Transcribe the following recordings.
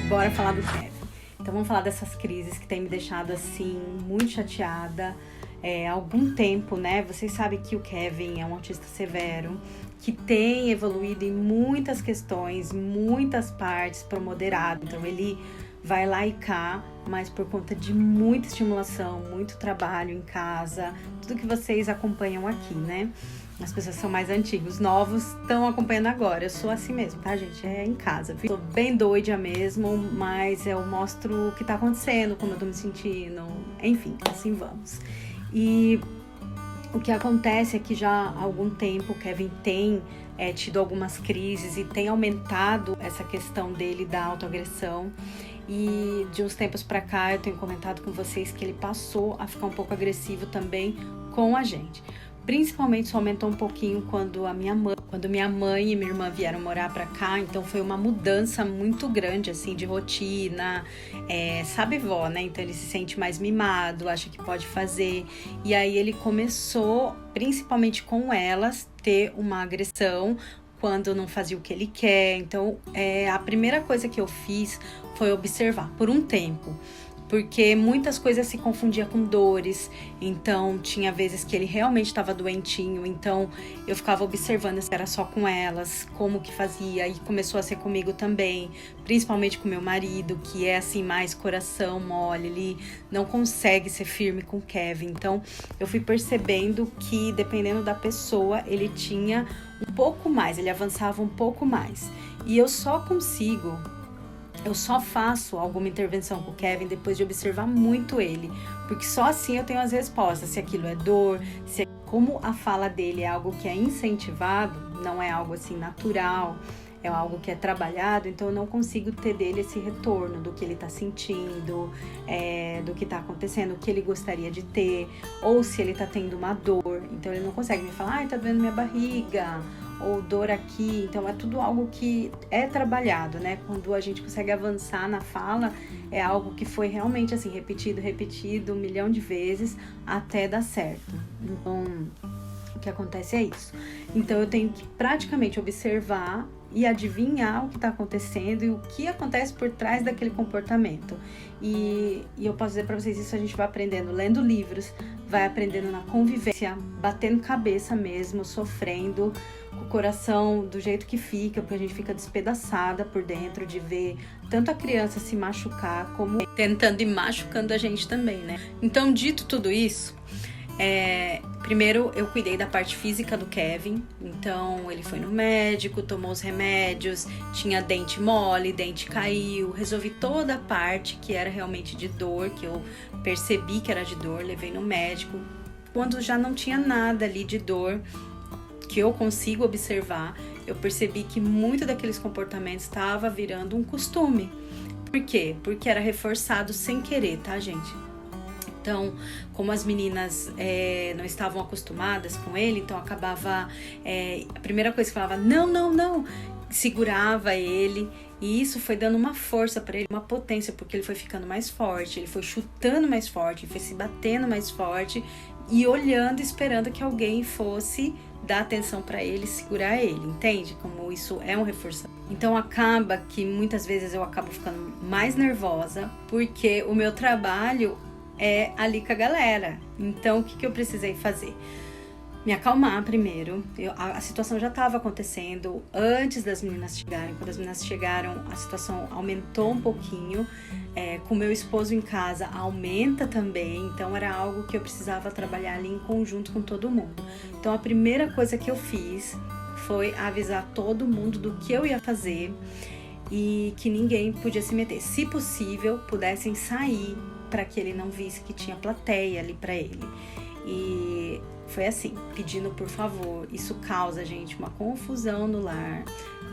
Bora falar do Kevin. Então vamos falar dessas crises que tem me deixado assim muito chateada há algum tempo, né? Vocês sabem que o Kevin é um autista severo, que tem evoluído em muitas questões, muitas partes para o moderado. Então ele vai lá e cá, mas por conta de muita estimulação, muito trabalho em casa, tudo que vocês acompanham aqui, né? As pessoas são mais antigos, novos estão acompanhando agora. Eu sou assim mesmo, tá, gente? É em casa, viu? Tô bem doida mesmo, mas eu mostro o que tá acontecendo, como eu tô me sentindo, enfim, assim vamos. E o que acontece é que já há algum tempo o Kevin tem tido algumas crises e tem aumentado essa questão dele da autoagressão. E de uns tempos pra cá eu tenho comentado com vocês que ele passou a ficar um pouco agressivo também com a gente. Principalmente isso aumentou um pouquinho quando minha mãe e minha irmã vieram morar pra cá, então foi uma mudança muito grande, assim, de rotina, sabe vó, né? Então ele se sente mais mimado, acha que pode fazer, e aí ele começou, principalmente com elas, ter uma agressão quando não fazia o que ele quer. Então a primeira coisa que eu fiz foi observar por um tempo, porque muitas coisas se confundiam com dores, então tinha vezes que ele realmente estava doentinho, então eu ficava observando se era só com elas, como que fazia, e começou a ser comigo também, principalmente com meu marido, que é assim mais coração mole, ele não consegue ser firme com o Kevin. Então eu fui percebendo que dependendo da pessoa, ele tinha um pouco mais, ele avançava um pouco mais, e eu só faço alguma intervenção com o Kevin depois de observar muito ele, porque só assim eu tenho as respostas, se aquilo é dor, como a fala dele é algo que é incentivado, não é algo assim natural, é algo que é trabalhado, então eu não consigo ter dele esse retorno do que ele tá sentindo, do que tá acontecendo, o que ele gostaria de ter, ou se ele tá tendo uma dor, então ele não consegue me falar, ai, tá doendo minha barriga, ou dor aqui. Então é tudo algo que é trabalhado, né? Quando a gente consegue avançar na fala, é algo que foi realmente assim, repetido 1 milhão de vezes até dar certo. Então o que acontece é isso. Então eu tenho que praticamente observar e adivinhar o que está acontecendo e o que acontece por trás daquele comportamento. E eu posso dizer para vocês, isso a gente vai aprendendo lendo livros, vai aprendendo na convivência, batendo cabeça mesmo, sofrendo, com o coração do jeito que fica, porque a gente fica despedaçada por dentro de ver tanto a criança se machucar, como tentando e machucando a gente também, né? Então, dito tudo isso, primeiro eu cuidei da parte física do Kevin, então ele foi no médico, tomou os remédios, tinha dente mole, dente caiu, resolvi toda a parte que era realmente de dor, que eu percebi que era de dor, levei no médico. Quando já não tinha nada ali de dor que eu consigo observar, eu percebi que muito daqueles comportamentos estava virando um costume. Por quê? Porque era reforçado sem querer, tá, gente? Então, como as meninas não estavam acostumadas com ele, então acabava, a primeira coisa que falava, não, segurava ele, e isso foi dando uma força para ele, uma potência, porque ele foi ficando mais forte, ele foi chutando mais forte, foi se batendo mais forte, e olhando, esperando que alguém fosse dar atenção para ele, segurar ele, entende? Como isso é um reforço. Então acaba que muitas vezes eu acabo ficando mais nervosa, porque o meu trabalho é ali com a galera. Então o que eu precisei fazer? Me acalmar primeiro. A situação já estava acontecendo antes das meninas chegarem. Quando as meninas chegaram, a situação aumentou um pouquinho. Com meu esposo em casa, aumenta também. Então era algo que eu precisava trabalhar ali em conjunto com todo mundo. Então a primeira coisa que eu fiz foi avisar todo mundo do que eu ia fazer e que ninguém podia se meter. Se possível, pudessem sair para que ele não visse que tinha plateia ali para ele. E foi assim, pedindo por favor. Isso causa, gente, uma confusão no lar,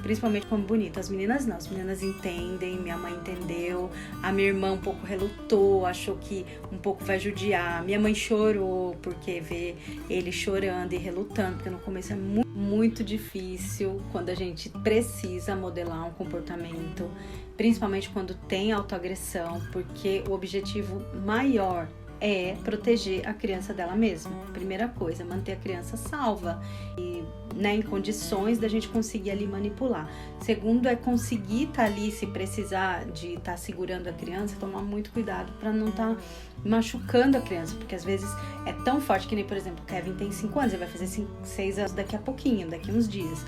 principalmente como bonito. As meninas não, as meninas entendem, minha mãe entendeu, a minha irmã um pouco relutou, achou que um pouco vai judiar. Minha mãe chorou porque vê ele chorando e relutando, porque no começo é muito difícil quando a gente precisa modelar um comportamento, principalmente quando tem autoagressão, porque o objetivo maior é proteger a criança dela mesma. Primeira coisa, manter a criança salva e, né, em condições da gente conseguir ali manipular. Segundo é conseguir estar ali, se precisar de estar segurando a criança, tomar muito cuidado para não estar machucando a criança, porque às vezes é tão forte que nem, por exemplo, o Kevin tem 5 anos, ele vai fazer 6 anos daqui a pouquinho, daqui uns dias.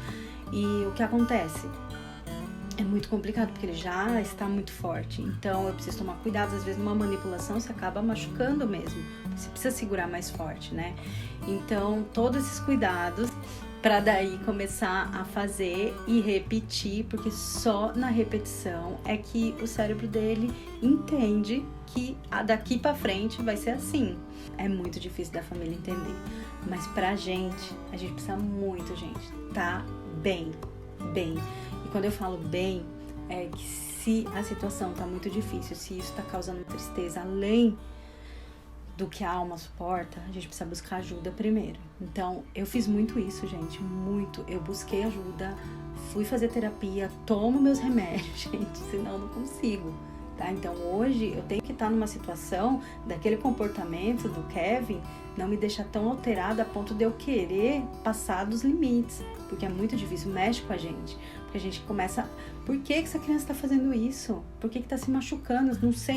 E o que acontece? É muito complicado, porque ele já está muito forte. Então, eu preciso tomar cuidado. Às vezes, numa manipulação, você acaba machucando mesmo. Você precisa segurar mais forte, né? Então, todos esses cuidados para daí começar a fazer e repetir, porque só na repetição é que o cérebro dele entende que daqui para frente vai ser assim. É muito difícil da família entender. Mas pra gente, a gente precisa muito, gente, tá bem. E quando eu falo bem, é que se a situação tá muito difícil, se isso tá causando tristeza além do que a alma suporta, a gente precisa buscar ajuda primeiro. Então, eu fiz muito isso, gente, muito. Eu busquei ajuda, fui fazer terapia, tomo meus remédios, gente, senão eu não consigo. Tá? Então hoje eu tenho que estar numa situação daquele comportamento do Kevin não me deixar tão alterada a ponto de eu querer passar dos limites, porque é muito difícil, mexe com a gente, porque a gente começa, por que essa criança está fazendo isso? Por que está se machucando?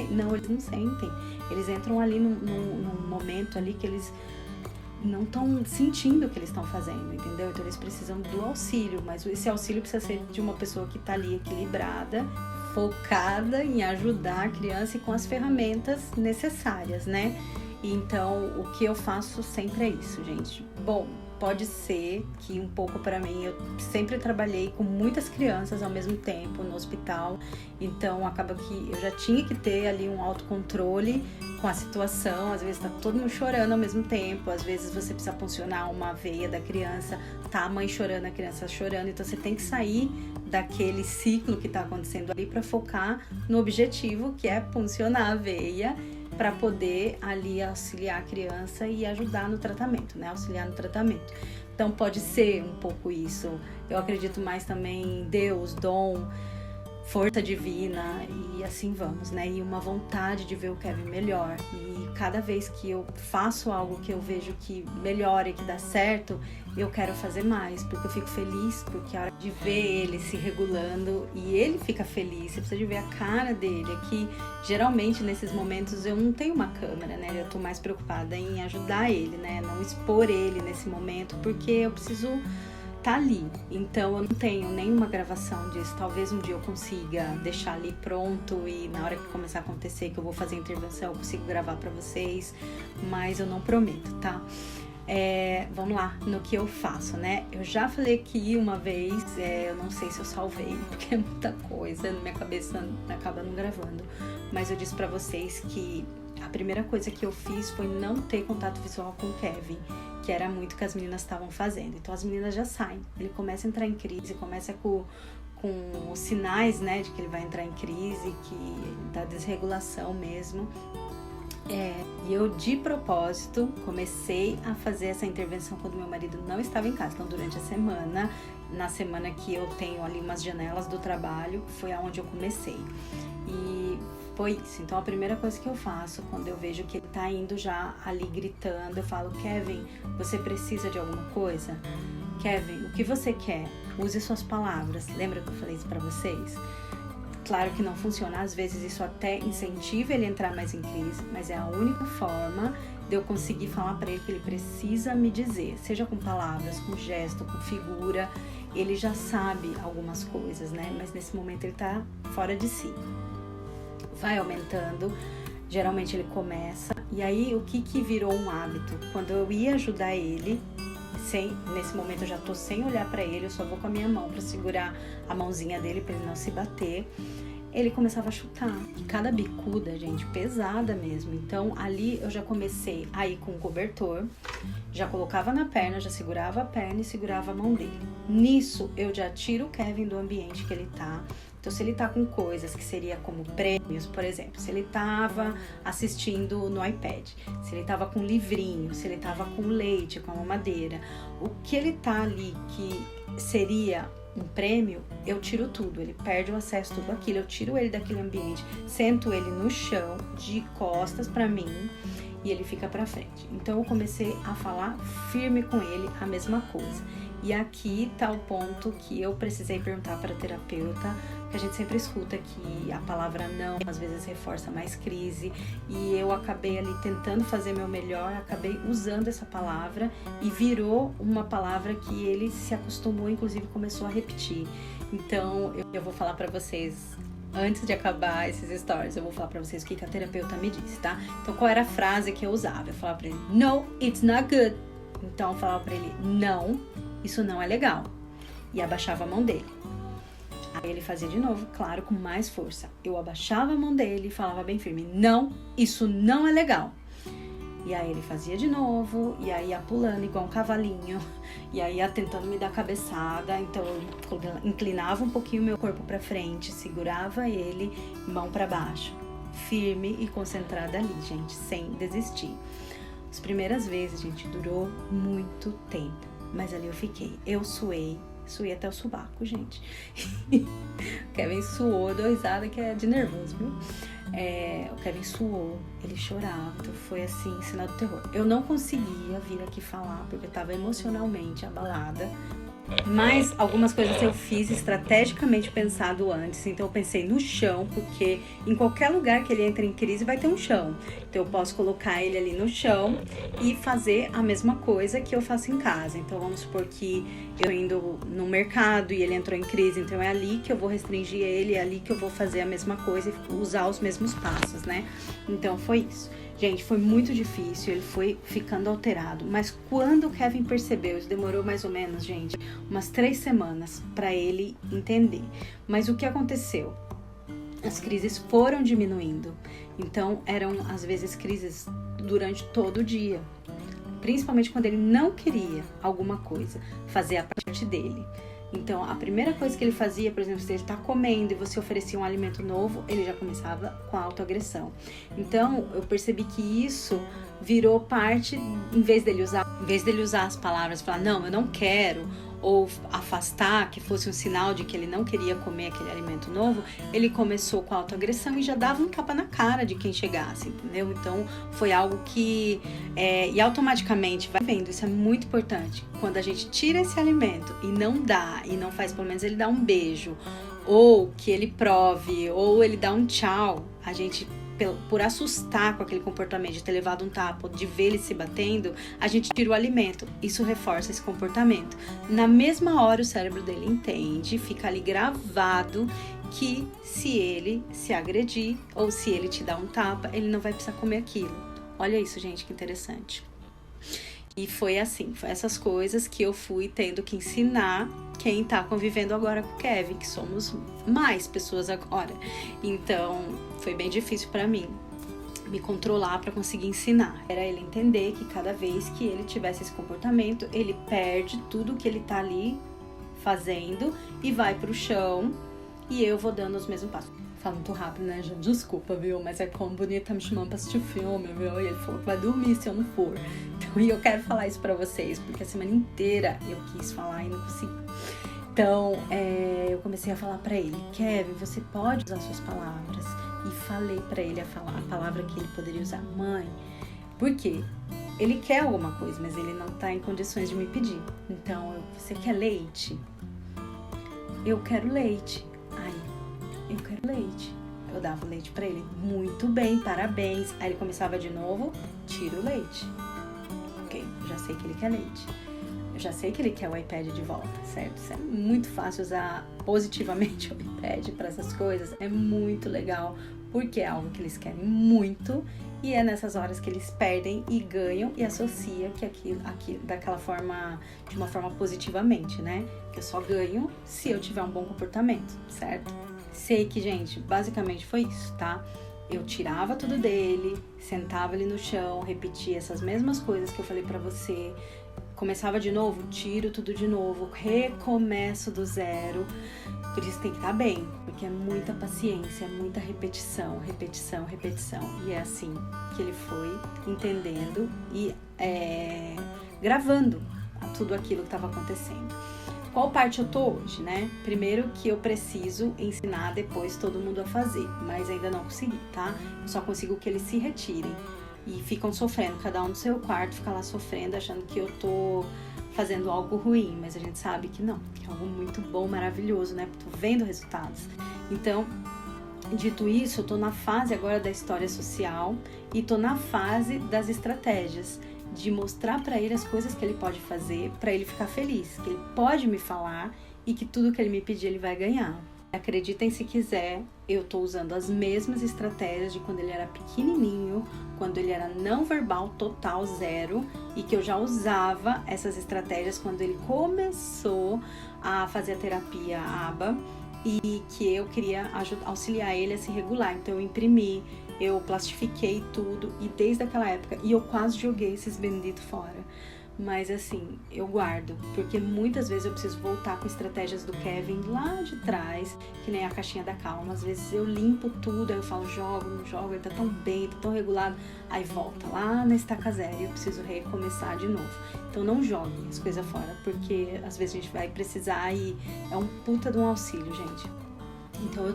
Não, eles não sentem, eles entram ali num momento ali que eles não estão sentindo o que eles estão fazendo, entendeu? Então eles precisam do auxílio, mas esse auxílio precisa ser de uma pessoa que está ali equilibrada, focada em ajudar a criança e com as ferramentas necessárias, né? Então, o que eu faço sempre é isso, gente. Bom, pode ser que um pouco para mim, eu sempre trabalhei com muitas crianças ao mesmo tempo no hospital, então acaba que eu já tinha que ter ali um autocontrole com a situação. Às vezes tá todo mundo chorando ao mesmo tempo, às vezes você precisa funcionar uma veia da criança, tá a mãe chorando, a criança chorando, então você tem que sair daquele ciclo que tá acontecendo ali para focar no objetivo, que é funcionar a veia, para poder ali auxiliar a criança e ajudar no tratamento, né? Auxiliar no tratamento. Então pode ser um pouco isso. Eu acredito mais também em Deus, dom, força divina e assim vamos, né? E uma vontade de ver o Kevin melhor. E cada vez que eu faço algo que eu vejo que melhora e que dá certo, eu quero fazer mais, porque eu fico feliz, porque a hora de ver ele se regulando e ele fica feliz, você precisa de ver a cara dele. Aqui, geralmente nesses momentos eu não tenho uma câmera, né? Eu tô mais preocupada em ajudar ele, né? Não expor ele nesse momento, porque eu preciso tá ali, então eu não tenho nenhuma gravação disso. Talvez um dia eu consiga deixar ali pronto e na hora que começar a acontecer que eu vou fazer a intervenção eu consigo gravar pra vocês, mas eu não prometo, tá? Vamos lá, no que eu faço, né? Eu já falei aqui uma vez, eu não sei se eu salvei, porque é muita coisa, na minha cabeça acaba não gravando, mas eu disse pra vocês que a primeira coisa que eu fiz foi não ter contato visual com o Kevin, que era muito que as meninas estavam fazendo. Então as meninas já saem, ele começa a entrar em crise, começa com os sinais, né, de que ele vai entrar em crise, da desregulação mesmo. E eu, de propósito, comecei a fazer essa intervenção quando meu marido não estava em casa. Então, durante a semana, na semana que eu tenho ali umas janelas do trabalho, foi aonde eu comecei. E foi isso. Então, a primeira coisa que eu faço, quando eu vejo que ele tá indo já ali gritando, eu falo: Kevin, você precisa de alguma coisa? Kevin, o que você quer? Use suas palavras. Lembra que eu falei isso pra vocês? Claro que não funciona, às vezes isso até incentiva ele a entrar mais em crise, mas é a única forma de eu conseguir falar para ele que ele precisa me dizer, seja com palavras, com gesto, com figura. Ele já sabe algumas coisas, né? Mas nesse momento ele tá fora de si. Vai aumentando, geralmente ele começa, e aí o que virou um hábito? Quando eu ia ajudar ele, nesse momento eu já tô sem olhar pra ele, eu só vou com a minha mão pra segurar a mãozinha dele pra ele não se bater. Ele começava a chutar, e cada bicuda, gente, pesada mesmo. Então ali eu já comecei a ir com o cobertor, já colocava na perna, já segurava a perna e segurava a mão dele. Nisso eu já tiro o Kevin do ambiente que ele tá. Então, se ele tá com coisas que seria como prêmios, por exemplo, se ele tava assistindo no iPad, se ele tava com livrinho, se ele tava com leite, com a mamadeira, o que ele tá ali que seria um prêmio, eu tiro tudo, ele perde o acesso a tudo aquilo, eu tiro ele daquele ambiente, sento ele no chão, de costas pra mim, e ele fica pra frente. Então eu comecei a falar firme com ele a mesma coisa. E aqui tá o ponto que eu precisei perguntar para a terapeuta, que a gente sempre escuta que a palavra não às vezes reforça mais crise, e eu acabei ali tentando fazer meu melhor, acabei usando essa palavra e virou uma palavra que ele se acostumou, inclusive começou a repetir. Então eu vou falar para vocês, antes de acabar esses stories, eu vou falar pra vocês o que a terapeuta me disse, tá? Então, qual era a frase que eu usava? Eu falava pra ele, no, it's not good. Então, eu falava pra ele, não, isso não é legal. E abaixava a mão dele. Aí ele fazia de novo, claro, com mais força. Eu abaixava a mão dele e falava bem firme, não, isso não é legal. E aí ele fazia de novo, e aí ia pulando igual um cavalinho, e aí ia tentando me dar cabeçada. Então eu inclinava um pouquinho meu corpo pra frente, segurava ele, mão pra baixo, firme e concentrada ali, gente, sem desistir. As primeiras vezes, gente, durou muito tempo, mas ali eu fiquei, eu suei até o sovaco, gente. O Kevin suou, deu risada que é de nervoso, viu? O Kevin suou, ele chorava, então foi assim, sinal do terror. Eu não conseguia vir aqui falar porque eu tava emocionalmente abalada, mas algumas coisas eu fiz estrategicamente pensado antes. Então eu pensei no chão, porque em qualquer lugar que ele entre em crise vai ter um chão. Então eu posso colocar ele ali no chão e fazer a mesma coisa que eu faço em casa. Então vamos supor que eu indo no mercado e ele entrou em crise, então é ali que eu vou restringir ele, é ali que eu vou fazer a mesma coisa e usar os mesmos passos, né? Então foi isso. Gente, foi muito difícil, ele foi ficando alterado, mas quando o Kevin percebeu, isso demorou mais ou menos, gente, umas 3 semanas para ele entender. Mas o que aconteceu? As crises foram diminuindo, então eram às vezes crises durante todo o dia, principalmente quando ele não queria alguma coisa, fazer a parte dele. Então, a primeira coisa que ele fazia, por exemplo, se ele está comendo e você oferecia um alimento novo, ele já começava com a autoagressão. Então, eu percebi que isso virou parte, em vez dele usar as palavras, falar, não, eu não quero, ou afastar, que fosse um sinal de que ele não queria comer aquele alimento novo, ele começou com a autoagressão e já dava um tapa na cara de quem chegasse, entendeu? Então, foi algo que, e automaticamente, vai vendo, isso é muito importante, quando a gente tira esse alimento e não dá, e não faz pelo menos ele dar um beijo, ou que ele prove, ou ele dá um tchau, a gente, por assustar com aquele comportamento de ter levado um tapa, de ver ele se batendo, a gente tira o alimento. Isso reforça esse comportamento. Na mesma hora, o cérebro dele entende, fica ali gravado que se ele se agredir ou se ele te dar um tapa, ele não vai precisar comer aquilo. Olha isso, gente, que interessante. E foi assim, foi essas coisas que eu fui tendo que ensinar quem tá convivendo agora com o Kevin, que somos mais pessoas agora. Então, foi bem difícil pra mim me controlar pra conseguir ensinar. Era ele entender que cada vez que ele tivesse esse comportamento, ele perde tudo que ele tá ali fazendo e vai pro chão e eu vou dando os mesmos passos. Falo muito rápido, né, gente? Desculpa, viu? Mas é como o Bonito tá me chamando pra assistir filme, viu? E ele falou que vai dormir se eu não for. Então, e eu quero falar isso pra vocês, porque a semana inteira eu quis falar e não consegui. Então, eu comecei a falar pra ele, Kevin, você pode usar suas palavras. E falei pra ele a palavra que ele poderia usar, mãe. Por quê? Ele quer alguma coisa, mas ele não tá em condições de me pedir. Então, você quer leite? Eu quero leite. Eu quero leite. Eu dava o leite pra ele. Muito bem, parabéns. Aí ele começava de novo, tira o leite. Ok, eu já sei que ele quer leite. Eu já sei que ele quer o iPad de volta, certo? Isso é muito fácil usar positivamente o iPad para essas coisas. É muito legal, porque é algo que eles querem muito. E é nessas horas que eles perdem e ganham e associam que aqui daquela forma, de uma forma positivamente, né? Que eu só ganho se eu tiver um bom comportamento, certo? Sei que, gente, basicamente foi isso, tá? Eu tirava tudo dele, sentava ele no chão, repetia essas mesmas coisas que eu falei pra você. Começava de novo, tiro tudo de novo, recomeço do zero. Por isso tem que estar bem, porque é muita paciência, é muita repetição, repetição, repetição. E é assim que ele foi entendendo e gravando tudo aquilo que estava acontecendo. Qual parte eu tô hoje, né? Primeiro que eu preciso ensinar depois todo mundo a fazer, mas ainda não consegui, tá? Eu só consigo que eles se retirem. e ficam sofrendo, cada um no seu quarto, fica lá sofrendo, achando que eu tô fazendo algo ruim, mas a gente sabe que não, que é algo muito bom, maravilhoso, né? Tô vendo resultados. Então, dito isso, eu tô na fase agora da história social e tô na fase das estratégias, de mostrar para ele as coisas que ele pode fazer para ele ficar feliz, que ele pode me falar e que tudo que ele me pedir ele vai ganhar. Acreditem se quiser, eu tô usando as mesmas estratégias de quando ele era pequenininho, quando ele era não verbal total, zero, e que eu já usava essas estratégias quando ele começou a fazer a terapia ABA e que eu queria auxiliar ele a se regular. Então eu imprimi, eu plastifiquei tudo e desde aquela época, e eu quase joguei esses benditos fora. Mas assim, eu guardo, porque muitas vezes eu preciso voltar com estratégias do Kevin lá de trás, que nem a caixinha da calma. Às vezes eu limpo tudo, aí eu falo, jogo, não jogo, ele tá tão bem, tá tão regulado. Aí volta lá na estaca zero e eu preciso recomeçar de novo. Então não jogue as coisas fora, porque às vezes a gente vai precisar e é um puta de um auxílio, gente. Então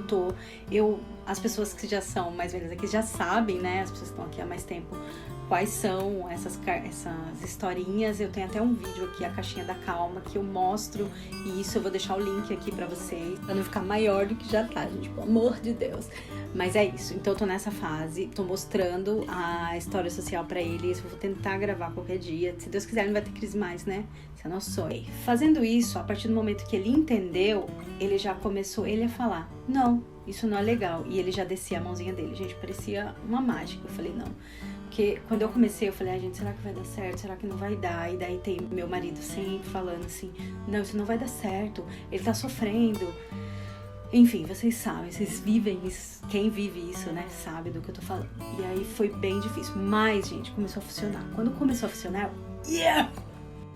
as pessoas que já são mais velhas aqui já sabem, né? As pessoas que estão aqui há mais tempo, quais são essas historinhas. Eu tenho até um vídeo aqui, a caixinha da calma, que eu mostro, e isso eu vou deixar o link aqui pra vocês, pra não ficar maior do que já tá, gente, pelo amor de Deus. Mas é isso, então eu tô nessa fase, tô mostrando a história social pra ele, isso eu vou tentar gravar qualquer dia, se Deus quiser ele não vai ter crise mais, né? Se eu não sou. Fazendo isso, a partir do momento que ele entendeu, ele já começou, ele a falar, não, isso não é legal, e ele já descia a mãozinha dele, gente, parecia uma mágica. Eu falei, não, porque quando eu comecei, eu falei, gente, será que vai dar certo? Será que não vai dar? E daí tem meu marido sempre falando assim, não, isso não vai dar certo, ele tá sofrendo. Enfim, vocês sabem, vocês vivem isso, quem vive isso, né, sabe do que eu tô falando. E aí foi bem difícil, mas, gente, começou a funcionar. Quando começou a funcionar,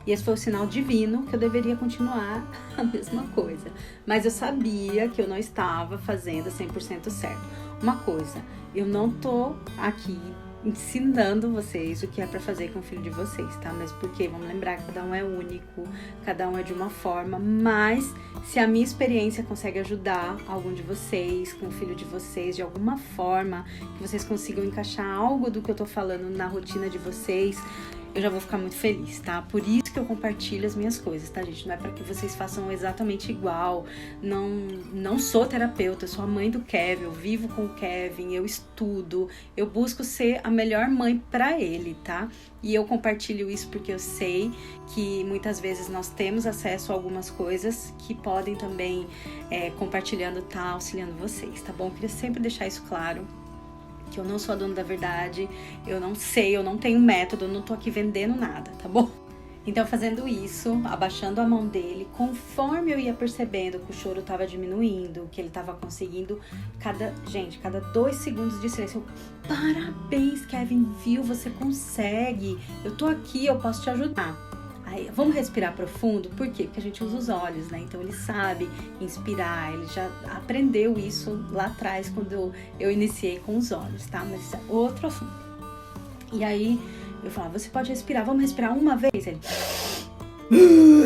E esse foi o sinal divino que eu deveria continuar a mesma coisa. Mas eu sabia que eu não estava fazendo 100% certo. Uma coisa, eu não tô aqui ensinando vocês o que é para fazer com o filho de vocês, tá? Mas porque, vamos lembrar, cada um é único, cada um é de uma forma, mas se a minha experiência consegue ajudar algum de vocês, com o filho de vocês, de alguma forma, que vocês consigam encaixar algo do que eu tô falando na rotina de vocês, eu já vou ficar muito feliz, tá? Por isso que eu compartilho as minhas coisas, tá, gente? Não é para que vocês façam exatamente igual. Não sou terapeuta, eu sou a mãe do Kevin, eu vivo com o Kevin, eu estudo, eu busco ser a melhor mãe para ele, tá? E eu compartilho isso porque eu sei que muitas vezes nós temos acesso a algumas coisas que podem também, compartilhando, tá auxiliando vocês, tá bom? Eu queria sempre deixar isso claro, que eu não sou a dona da verdade, eu não sei, eu não tenho método, eu não tô aqui vendendo nada, tá bom? Então, fazendo isso, abaixando a mão dele, conforme eu ia percebendo que o choro tava diminuindo, que ele tava conseguindo, cada 2 segundos de silêncio, parabéns, Kevin, viu, você consegue, eu tô aqui, eu posso te ajudar. Aí, vamos respirar profundo, por quê? Porque a gente usa os olhos, né? Então ele sabe inspirar, ele já aprendeu isso lá atrás, quando eu iniciei com os olhos, tá? Mas isso é outro assunto. E aí eu falava, você pode respirar, vamos respirar uma vez? Ele...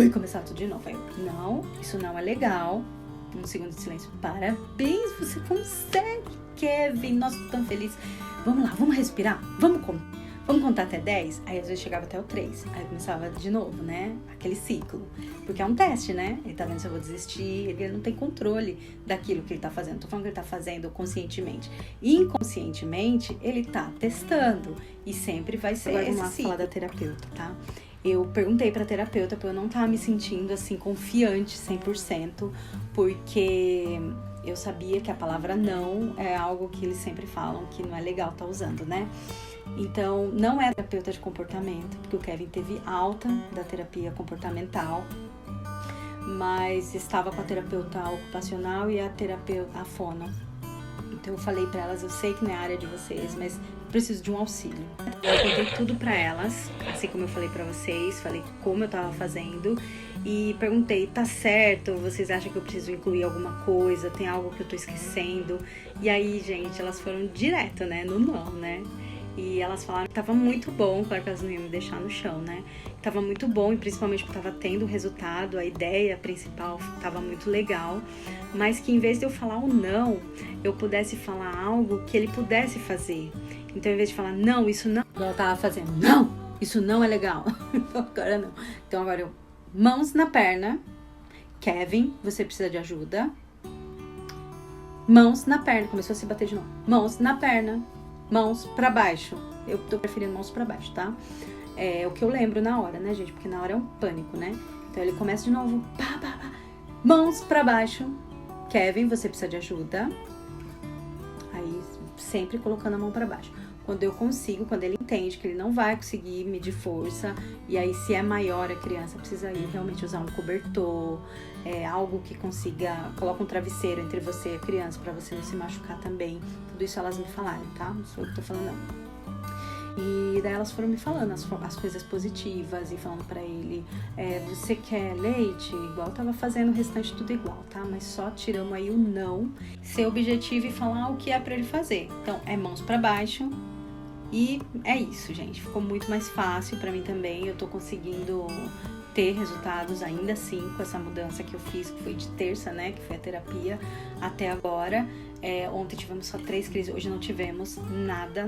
E começava tudo de novo. Aí eu, não, isso não é legal. 1 segundo de silêncio, parabéns, você consegue, Kevin, nossa, tô tão feliz. Vamos lá, vamos respirar, vamos contar até 10? Aí às vezes chegava até o 3. Aí começava de novo, né? Aquele ciclo. Porque é um teste, né? Ele tá vendo se eu vou desistir. Ele não tem controle daquilo que ele tá fazendo. Tô falando que ele tá fazendo conscientemente. Inconscientemente, ele tá testando. E sempre vai ser esse ciclo. Vamos lá falar da terapeuta, tá? Eu perguntei pra terapeuta pra eu não estar me sentindo assim confiante 100%. Porque eu sabia que a palavra não é algo que eles sempre falam que não é legal tá usando, né? Então, não é terapeuta de comportamento, porque o Kevin teve alta da terapia comportamental, mas estava com a terapeuta ocupacional e a fono. Então, eu falei para elas, eu sei que não é a área de vocês, mas preciso de um auxílio. Eu contei tudo para elas, assim como eu falei para vocês, falei como eu tava fazendo e perguntei, tá certo? Vocês acham que eu preciso incluir alguma coisa? Tem algo que eu tô esquecendo? E aí, gente, elas foram direto, né? No não, né? E elas falaram que tava muito bom, claro que elas não iam me deixar no chão, né? Tava muito bom e principalmente porque tava tendo resultado, a ideia principal tava muito legal, mas que em vez de eu falar o não, eu pudesse falar algo que ele pudesse fazer. Então, em vez de falar, não, isso não, ela tava fazendo, não, isso não é legal. Então, agora não. Então, agora eu, mãos na perna. Kevin, você precisa de ajuda. Mãos na perna. Começou a se bater de novo. Mãos na perna. Mãos pra baixo. Eu tô preferindo mãos pra baixo, tá? É o que eu lembro na hora, né, gente? Porque na hora é um pânico, né? Então, ele começa de novo. Pá, pá, pá. Mãos pra baixo. Kevin, você precisa de ajuda. Aí, sempre colocando a mão pra baixo. Quando eu consigo, quando ele entende que ele não vai conseguir medir força, e aí se é maior a criança, precisa ir realmente usar um cobertor, algo que consiga, coloca um travesseiro entre você e a criança, pra você não se machucar também. Tudo isso elas me falaram, tá? Não sou eu que tô falando, não. E daí elas foram me falando as coisas positivas e falando pra ele, você quer leite? Igual eu tava fazendo o restante tudo igual, tá? Mas só tiramos aí o não, ser objetivo e falar o que é pra ele fazer. Então, é mãos pra baixo e é isso, gente. Ficou muito mais fácil pra mim também. Eu tô conseguindo ter resultados ainda assim com essa mudança que eu fiz, que foi de terça, né? Que foi a terapia até agora. Ontem tivemos só 3 crises, hoje não tivemos nada.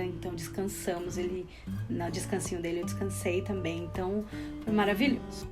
Então descansamos, no descansinho dele eu descansei também, então foi maravilhoso.